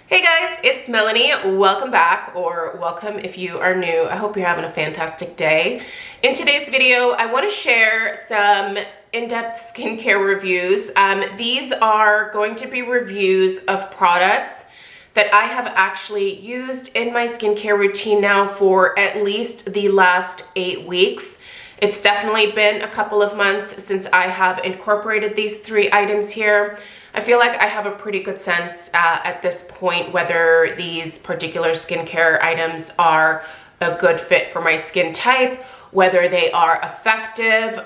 Hey guys, it's Melanie. Welcome back, or welcome if you are new. I hope you're having a fantastic day. In today's video, I want to share some in-depth skincare reviews. These are going to be reviews of products that I have actually used in my skincare routine now for at least the last 8 weeks. It's definitely been a couple of months since I have incorporated these 3 items here. I feel like I have a pretty good sense at this point whether these particular skincare items are a good fit for my skin type, whether they are effective,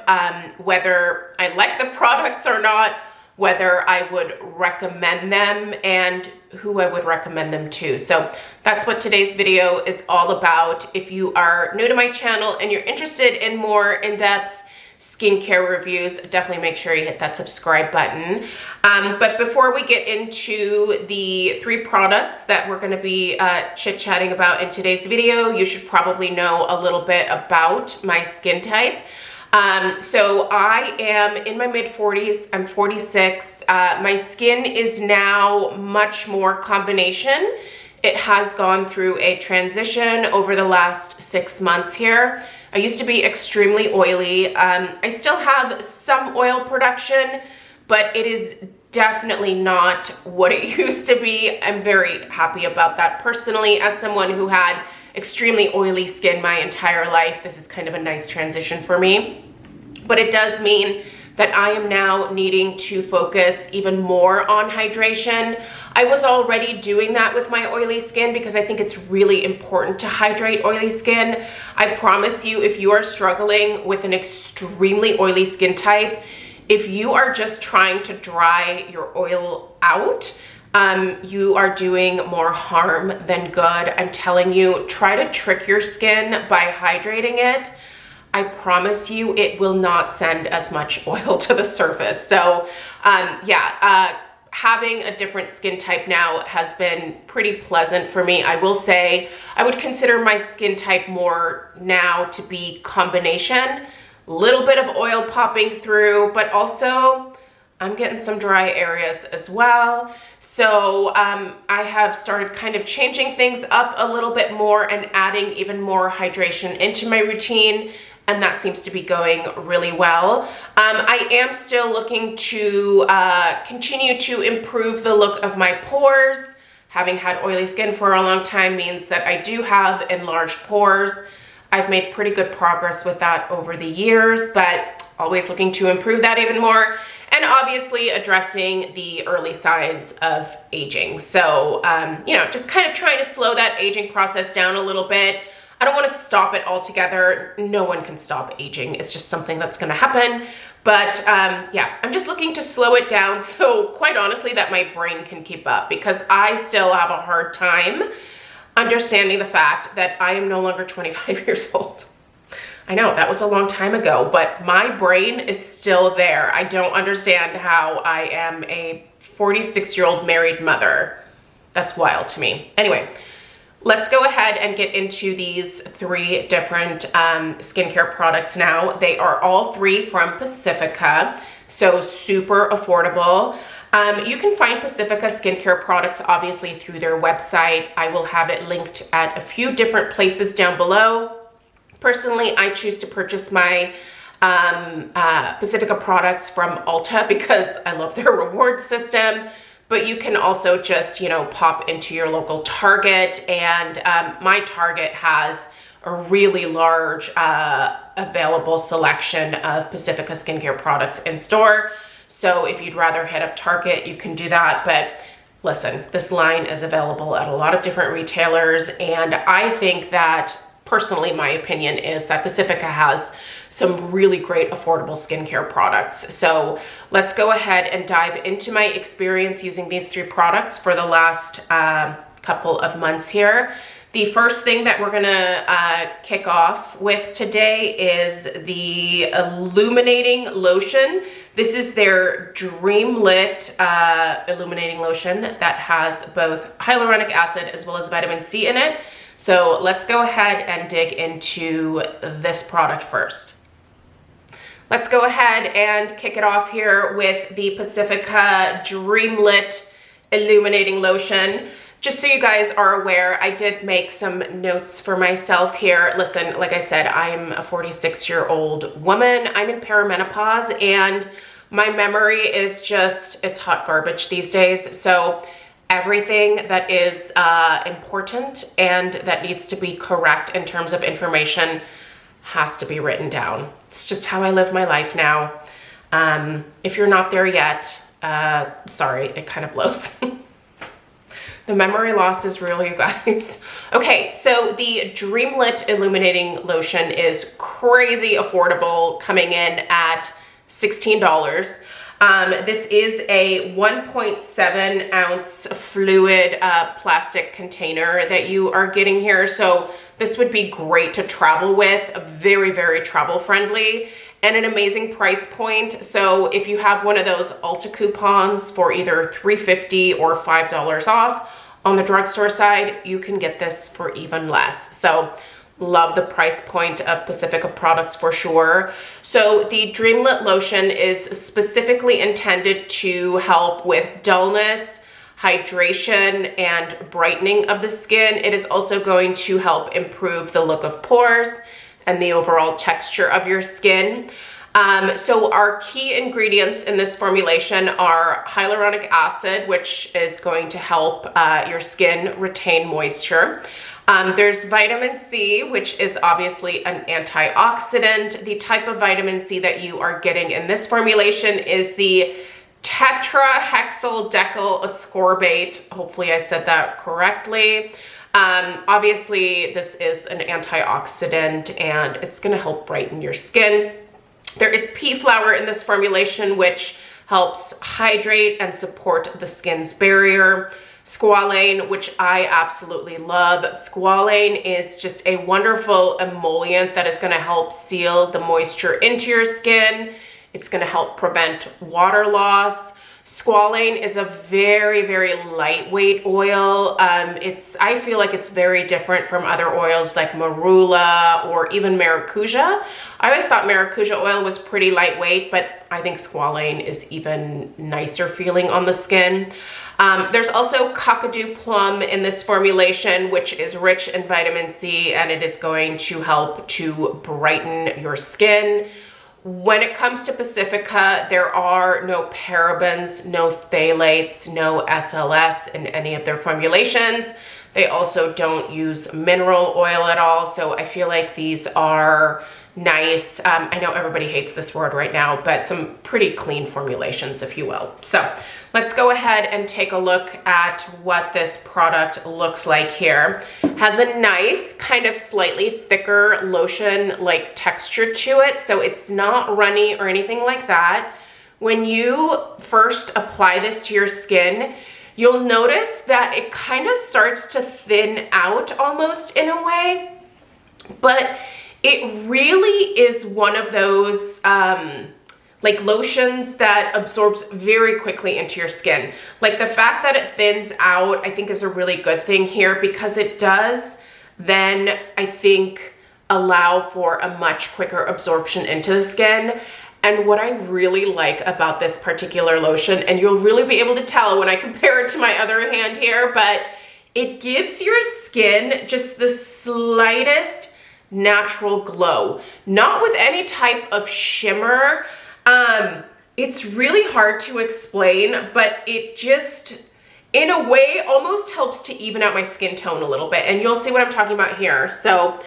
whether I like the products or not, whether I would recommend them, and who I would recommend them to. So that's what today's video is all about. If you are new to my channel and you're interested in more in-depth skincare reviews, definitely make sure you hit that subscribe button. But before we get into the 3 products that we're going to be chit-chatting about in today's video, you should probably know a little bit about my skin type. So I am in my mid-40s, I'm 46. My skin is now much more combination. It has gone through a transition over the last 6 months here. I used to be extremely oily. I still have some oil production, but it is definitely not what it used to be. I'm very happy about that. Personally, as someone who had extremely oily skin my entire life, this is kind of a nice transition for me. But it does mean that I am now needing to focus even more on hydration. I was already doing that with my oily skin because I think it's really important to hydrate oily skin. I promise you, if you are struggling with an extremely oily skin type, if you are just trying to dry your oil out, you are doing more harm than good. I'm telling you, try to trick your skin by hydrating it. I promise you it will not send as much oil to the surface. So having a different skin type now has been pretty pleasant for me. I will say I would consider my skin type more now to be combination, little bit of oil popping through, but also I'm getting some dry areas as well. So I have started kind of changing things up a little bit more and adding even more hydration into my routine, and that seems to be going really well. I am still looking to continue to improve the look of my pores. Having had oily skin for a long time means that I do have enlarged pores. I've made pretty good progress with that over the years, but always looking to improve that even more. And obviously addressing the early signs of aging. So, just kind of trying to slow that aging process down a little bit. I don't want to stop it altogether. No one can stop aging. It's just something that's going to happen. But I'm just looking to slow it down so, quite honestly, that my brain can keep up, because I still have a hard time understanding the fact that I am no longer 25 years old. I know, that was a long time ago, but my brain is still there. I don't understand how I am a 46-year-old married mother. That's wild to me. Anyway, let's go ahead and get into these 3 different skincare products now. They are all 3 from Pacifica, so super affordable. You can find Pacifica skincare products obviously through their website. I will have it linked at a few different places down below. Personally, I choose to purchase my Pacifica products from Ulta because I love their reward system. But you can also just, pop into your local Target, and my Target has a really large available selection of Pacifica skincare products in store. So if you'd rather hit up Target, you can do that. But listen, this line is available at a lot of different retailers, and I think that, personally, my opinion is that Pacifica has some really great affordable skincare products. So let's go ahead and dive into my experience using these 3 products for the last couple of months here. The first thing that we're gonna kick off with today is the Illuminating Lotion. This is their DreamLit Illuminating Lotion that has both hyaluronic acid as well as vitamin C in it. So let's go ahead and dig into this product first. Let's go ahead and kick it off here with the Pacifica DreamLit Illuminating Lotion. just so you guys are aware, I did make some notes for myself here. Listen, like I said, I'm a 46-year-old woman. I'm in perimenopause, and my memory is just, it's hot garbage these days. So everything that is important and that needs to be correct in terms of information has to be written down. It's just how I live my life now. If you're not there yet, sorry, it kind of blows. The memory loss is real, you guys. Okay, so the DreamLit Illuminating Lotion is crazy affordable, coming in at $16. This is a 1.7 ounce fluid plastic container that you are getting here. So this would be great to travel with, very, very travel friendly, and an amazing price point. So if you have one of those Ulta coupons for either $3.50 or $5 off on the drugstore side, you can get this for even less. So love the price point of Pacifica products for sure. So the DreamLit lotion is specifically intended to help with dullness, hydration, and brightening of the skin. It is also going to help improve the look of pores and the overall texture of your skin. So our key ingredients in this formulation are hyaluronic acid, which is going to help your skin retain moisture. There's vitamin C, which is obviously an antioxidant. The type of vitamin C that you are getting in this formulation is the tetrahexyl decyl ascorbate. Hopefully I said that correctly. Obviously this is an antioxidant and it's going to help brighten your skin. There is pea flower in this formulation, which helps hydrate and support the skin's barrier. Squalane, which I absolutely love. Squalane is just a wonderful emollient that is going to help seal the moisture into your skin. It's going to help prevent water loss. Squalane is a very, very lightweight oil. I feel like it's very different from other oils like marula or even maracuja. I always thought maracuja oil was pretty lightweight, but I think squalane is even nicer feeling on the skin. There's also kakadu plum in this formulation, which is rich in vitamin C, and it is going to help to brighten your skin. When it comes to Pacifica, there are no parabens, no phthalates, no SLS in any of their formulations. They also don't use mineral oil at all, so I feel like these are nice. I know everybody hates this word right now, but some pretty clean formulations, if you will. So let's go ahead and take a look at what this product looks like here. Has a nice kind of slightly thicker lotion-like texture to it, so it's not runny or anything like that. When you first apply this to your skin, you'll notice that it kind of starts to thin out almost in a way, but it really is one of those like lotions that absorbs very quickly into your skin. Like the fact that it thins out, I think is a really good thing here, because it does then, I think, allow for a much quicker absorption into the skin. And what I really like about this particular lotion, and you'll really be able to tell when I compare it to my other hand here, but it gives your skin just the slightest natural glow, not with any type of shimmer. It's really hard to explain, but it just, in a way, almost helps to even out my skin tone a little bit, and you'll see what I'm talking about here. So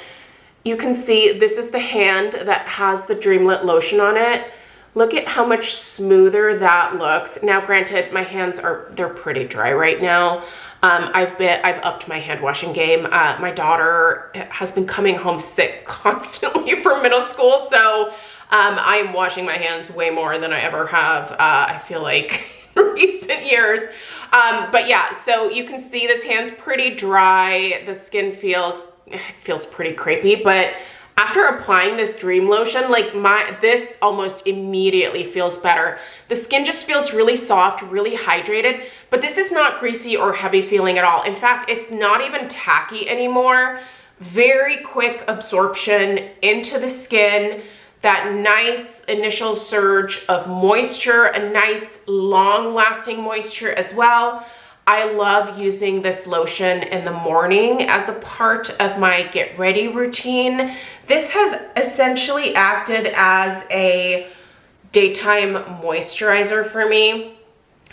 you can see this is the hand that has the DreamLit lotion on it. Look at how much smoother that looks. Now, granted, my hands they're pretty dry right now. I've upped my hand washing game. My daughter has been coming home sick constantly from middle school, so I am washing my hands way more than I ever have, I feel like, in recent years. But yeah, so you can see this hand's pretty dry. The skin feels pretty crepey, but after applying this Dream Lotion, like this almost immediately feels better. The skin just feels really soft, really hydrated, but this is not greasy or heavy feeling at all. In fact, it's not even tacky anymore. Very quick absorption into the skin, that nice initial surge of moisture, a nice long-lasting moisture as well. I love using this lotion in the morning as a part of my get ready routine. This has essentially acted as a daytime moisturizer for me.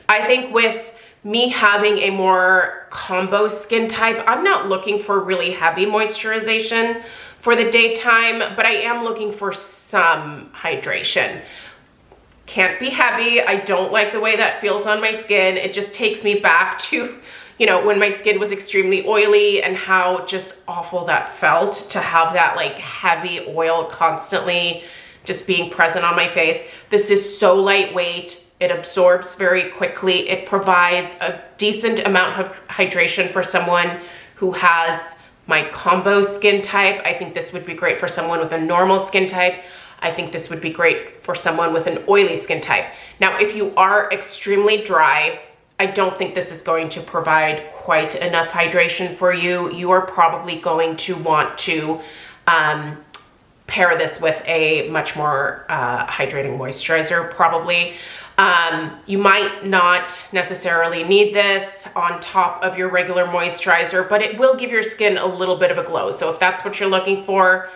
I think with me having a more combo skin type, I'm not looking for really heavy moisturization for the daytime, but I am looking for some hydration. Can't be heavy. I don't like the way that feels on my skin. It just takes me back to, you know, when my skin was extremely oily and how just awful that felt to have that like heavy oil constantly just being present on my face. This is so lightweight. It absorbs very quickly. It provides a decent amount of hydration for someone who has my combo skin type. I think this would be great for someone with a normal skin type. I think this would be great for someone with an oily skin type. Now, if you are extremely dry, I don't think this is going to provide quite enough hydration for you. You are probably going to want to pair this with a much more hydrating moisturizer, probably. You might not necessarily need this on top of your regular moisturizer, but it will give your skin a little bit of a glow. So if that's what you're looking for,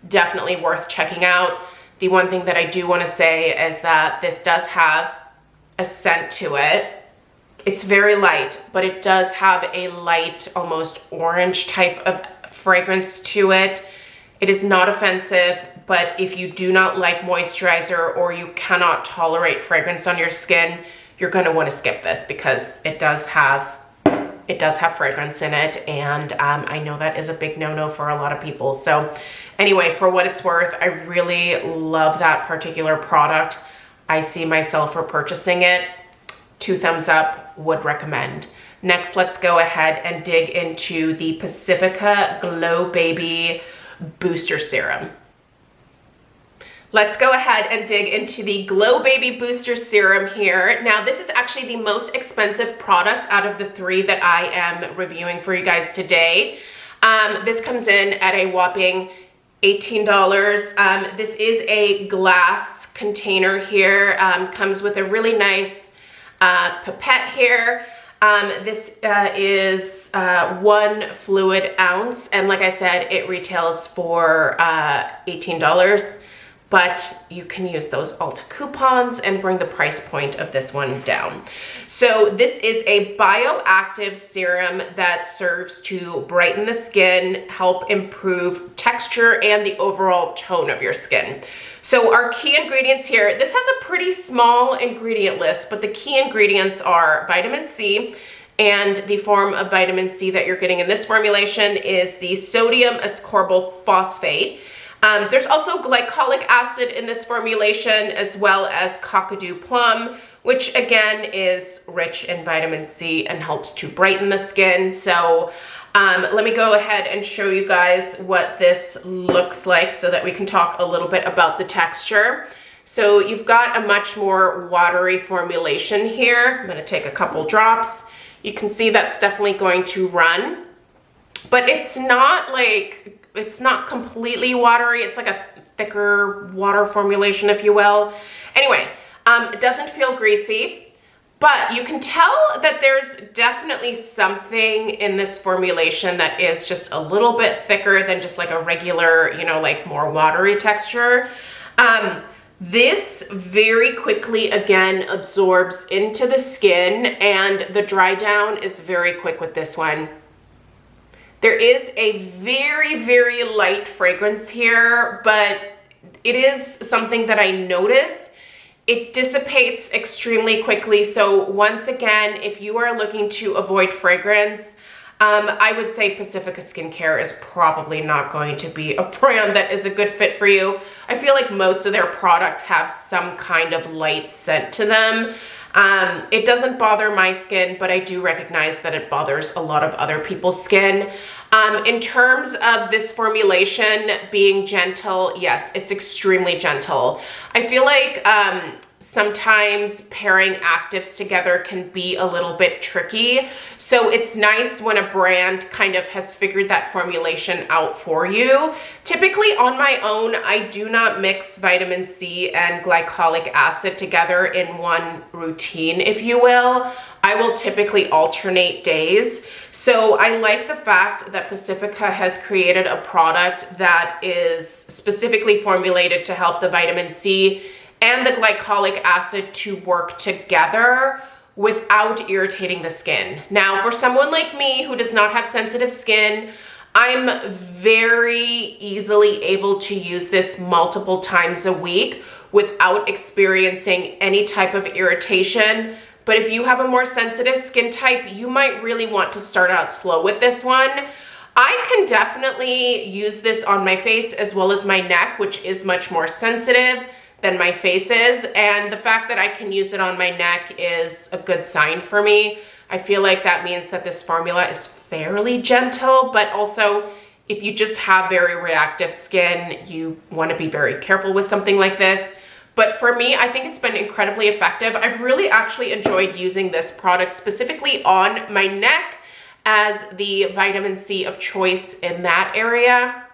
definitely worth checking out. The one thing that I do want to say is that this does have a scent to it. It's very light, but it does have a light, almost orange type of fragrance to it. It is not offensive, but if you do not like moisturizer or you cannot tolerate fragrance on your skin, you're going to want to skip this because it does have fragrance in it, and I know that is a big no-no for a lot of people. So anyway, for what it's worth, I really love that particular product. I see myself repurchasing it. 2 thumbs up, would recommend. Next, let's go ahead and dig into the Pacifica Glow Baby Booster Serum. Let's go ahead and dig into the Glow Baby Booster Serum here. Now, this is actually the most expensive product out of the 3 that I am reviewing for you guys today. This comes in at a whopping $18. This is a glass container here. Comes with a really nice pipette here. This is 1 fluid ounce, and like I said, it retails for $18. But you can use those Ulta coupons and bring the price point of this one down. So this is a bioactive serum that serves to brighten the skin, help improve texture and the overall tone of your skin. So our key ingredients here, this has a pretty small ingredient list, but the key ingredients are vitamin C, and the form of vitamin C that you're getting in this formulation is the sodium ascorbyl phosphate. There's also glycolic acid in this formulation, as well as cockadoo plum, which again is rich in vitamin C and helps to brighten the skin. So let me go ahead and show you guys what this looks like so that we can talk a little bit about the texture. So you've got a much more watery formulation here. I'm going to take a couple drops. You can see that's definitely going to run, but it's not completely watery. It's like a thicker water formulation, if you will. Anyway, it doesn't feel greasy, but you can tell that there's definitely something in this formulation that is just a little bit thicker than just like a regular, you know, like more watery texture. This very quickly, again, absorbs into the skin, and the dry down is very quick with this one. There is a very, very light fragrance here, but it is something that I notice. It dissipates extremely quickly. So once again, if you are looking to avoid fragrance, I would say Pacifica Skincare is probably not going to be a brand that is a good fit for you. I feel like most of their products have some kind of light scent to them. It doesn't bother my skin, but I do recognize that it bothers a lot of other people's skin. In terms of this formulation being gentle, yes, it's extremely gentle. I feel like sometimes pairing actives together can be a little bit tricky. So it's nice when a brand kind of has figured that formulation out for you. Typically on my own, I do not mix vitamin C and glycolic acid together in one routine, if you will. I will typically alternate days. So I like the fact that Pacifica has created a product that is specifically formulated to help the vitamin C and the glycolic acid to work together without irritating the skin. Now, for someone like me who does not have sensitive skin, I'm very easily able to use this multiple times a week without experiencing any type of irritation. But if you have a more sensitive skin type, you might really want to start out slow with this one. I can definitely use this on my face as well as my neck, which is much more sensitive than my face is. And the fact that I can use it on my neck is a good sign for me. I feel like that means that this formula is fairly gentle, but also if you just have very reactive skin, you want to be very careful with something like this. But for me, I think it's been incredibly effective. I've really actually enjoyed using this product specifically on my neck as the vitamin C of choice in that area.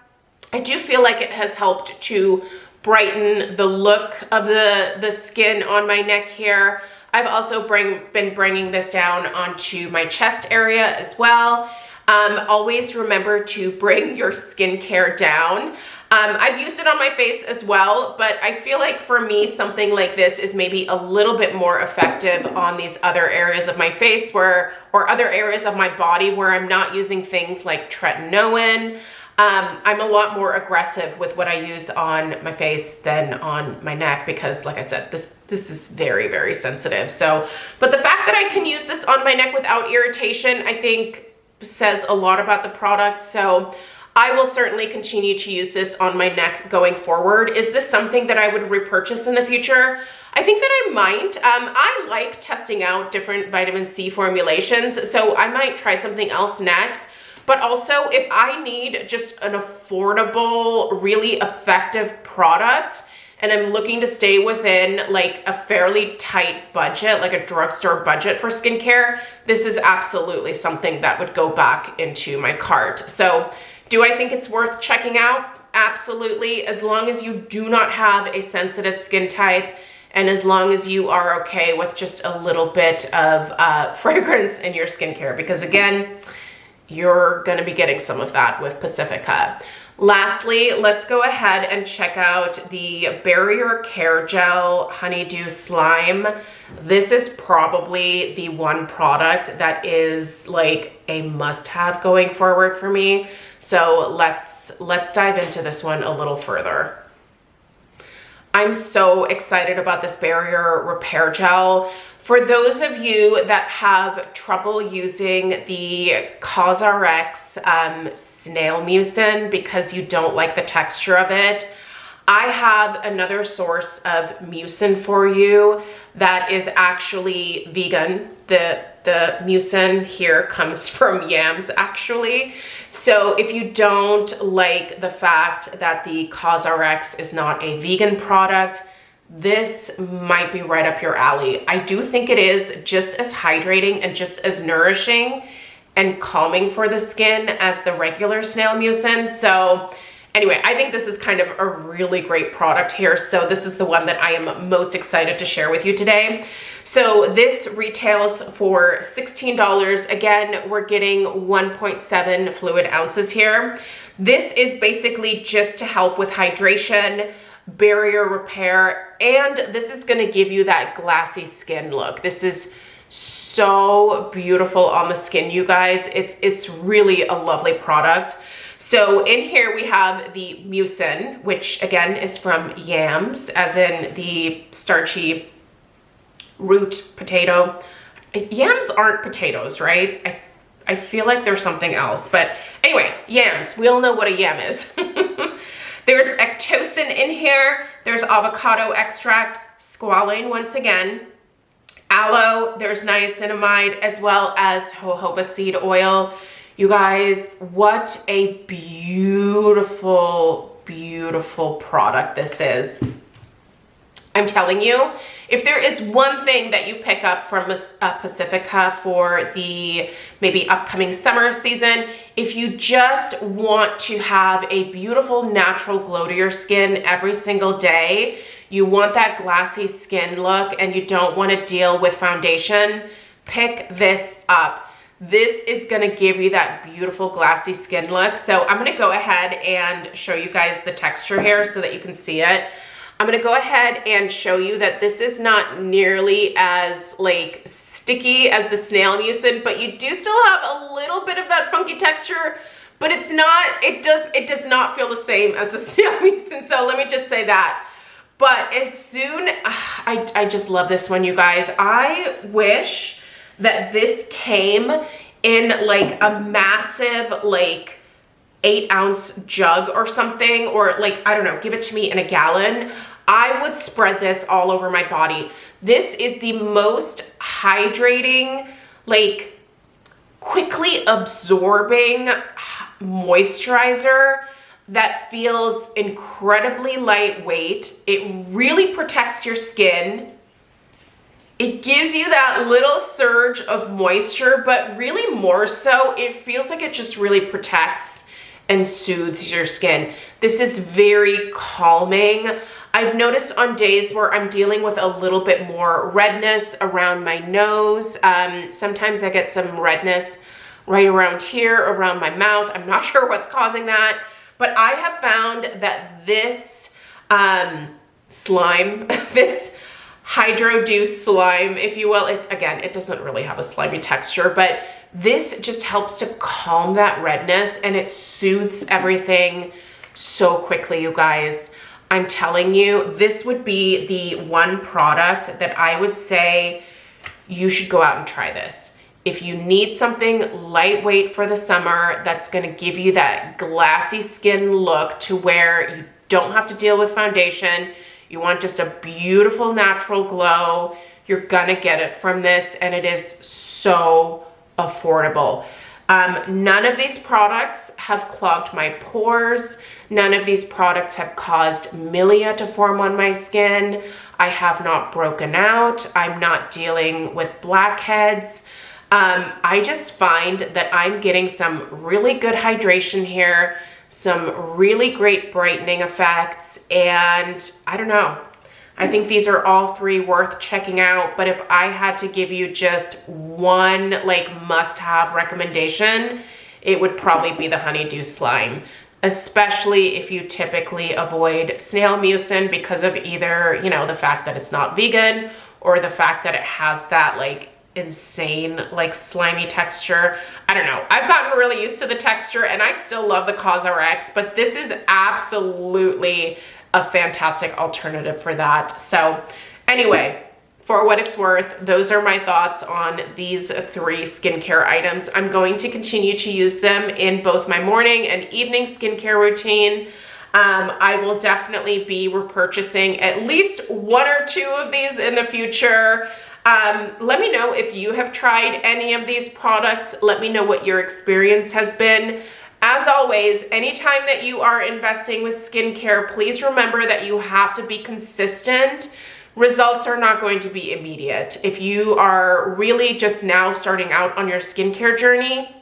I do feel like it has helped to brighten the look of the skin on my neck here. I've also been bringing this down onto my chest area as well. Always remember to bring your skincare down. I've used it on my face as well, but I feel like for me, something like this is maybe a little bit more effective on these other areas of my face or other areas of my body where I'm not using things like tretinoin. I'm a lot more aggressive with what I use on my face than on my neck because, like I said, this is very, very sensitive. So, but the fact that I can use this on my neck without irritation, I think says a lot about the product. So I will certainly continue to use this on my neck going forward. Is this something that I would repurchase in the future? I think that I might. I like testing out different vitamin C formulations, so I might try something else next. But also, if I need just an affordable, really effective product, and I'm looking to stay within like a fairly tight budget, like a drugstore budget for skincare, this is absolutely something that would go back into my cart. So do I think it's worth checking out? Absolutely, as long as you do not have a sensitive skin type and as long as you are okay with just a little bit of fragrance in your skincare, because again, you're going to be getting some of that with Pacifica. Lastly, let's go ahead and check out the Barrier Care Gel Honeydew Slime. This is probably the one product that is like a must-have going forward for me. So let's dive into this one a little further. I'm so excited about this Barrier Repair Gel. For those of you that have trouble using the CosRx snail mucin because you don't like the texture of it, I have another source of mucin for you that is actually vegan. The mucin here comes from yams actually. So if you don't like the fact that the CosRx is not a vegan product, this might be right up your alley. I do think it is just as hydrating and just as nourishing and calming for the skin as the regular snail mucin. So anyway, I think this is kind of a really great product here. So this is the one that I am most excited to share with you today. So this retails for $16. Again, we're getting 1.7 fluid ounces here. This is basically just to help with hydration, barrier repair, and this is going to give you that glassy skin look. This is so beautiful on the skin, you guys. It's really a lovely product. So in here we have the mucin, which again is from yams, as in the starchy root potato. Yams aren't potatoes, right? I feel like there's something else, but anyway, yams. We all know what a yam is. There's ectosin in here, there's avocado extract, squalane once again, aloe, there's niacinamide, as well as jojoba seed oil. You guys, what a beautiful, beautiful product this is. I'm telling you, if there is one thing that you pick up from Pacifica for the maybe upcoming summer season, if you just want to have a beautiful natural glow to your skin every single day, you want that glassy skin look and you don't want to deal with foundation, pick this up. This is gonna give you that beautiful glassy skin look. So I'm gonna go ahead and show you guys the texture here so that you can see it. I'm gonna go ahead and show you that this is not nearly as like sticky as the snail mucin, but you do still have a little bit of that funky texture, but it's not, it does not feel the same as the snail mucin. So let me just say that. But as soon, I just love this one, you guys. I wish that this came in like a massive like 8-ounce jug or something, or like, I don't know, give it to me in a gallon. I would spread this all over my body. This is the most hydrating, like quickly absorbing moisturizer that feels incredibly lightweight. It really protects your skin. It gives you that little surge of moisture, but really more so, it feels like it just really protects and soothes your skin. This is very calming. I've noticed on days where I'm dealing with a little bit more redness around my nose, sometimes I get some redness right around here, around my mouth. I'm not sure what's causing that, but I have found that this slime, this Hydro-Dew slime, if you will, again, it doesn't really have a slimy texture, but this just helps to calm that redness and it soothes everything so quickly, you guys. I'm telling you, this would be the one product that I would say you should go out and try this. If you need something lightweight for the summer that's gonna give you that glassy skin look to where you don't have to deal with foundation, you want just a beautiful natural glow, you're gonna get it from this, and it is so affordable. None of these products have clogged my pores. None of these products have caused milia to form on my skin. I have not broken out. I'm not dealing with blackheads. I just find that I'm getting some really good hydration here, some really great brightening effects, and I don't know. I think these are all three worth checking out, but if I had to give you just one like must-have recommendation, it would probably be the Honeydew slime, especially if you typically avoid snail mucin because of either, you know, the fact that it's not vegan or the fact that it has that like insane like slimy texture. I don't know. I've gotten really used to the texture and I still love the CosRX, but this is absolutely a fantastic alternative for that. So anyway, for what it's worth, those are my thoughts on these three skincare items. I'm going to continue to use them in both my morning and evening skincare routine. I will definitely be repurchasing at least one or two of these in the future. Let me know if you have tried any of these products. Let me know what your experience has been. As always, anytime that you are investing with skincare, please remember that you have to be consistent. Results are not going to be immediate. If you are really just now starting out on your skincare journey,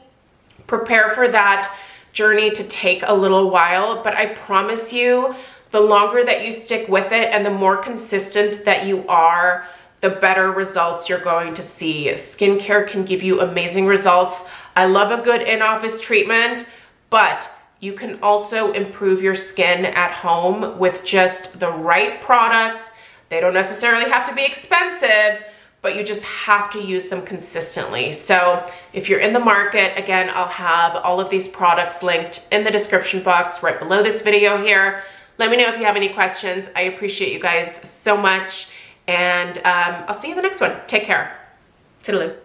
prepare for that journey to take a little while, but I promise you, the longer that you stick with it and the more consistent that you are, the better results you're going to see. Skincare can give you amazing results. I love a good in-office treatment, but you can also improve your skin at home with just the right products. They don't necessarily have to be expensive, but you just have to use them consistently. So if you're in the market, again, I'll have all of these products linked in the description box right below this video here. Let me know if you have any questions. I appreciate you guys so much. And I'll see you in the next one. Take care. Toodaloo.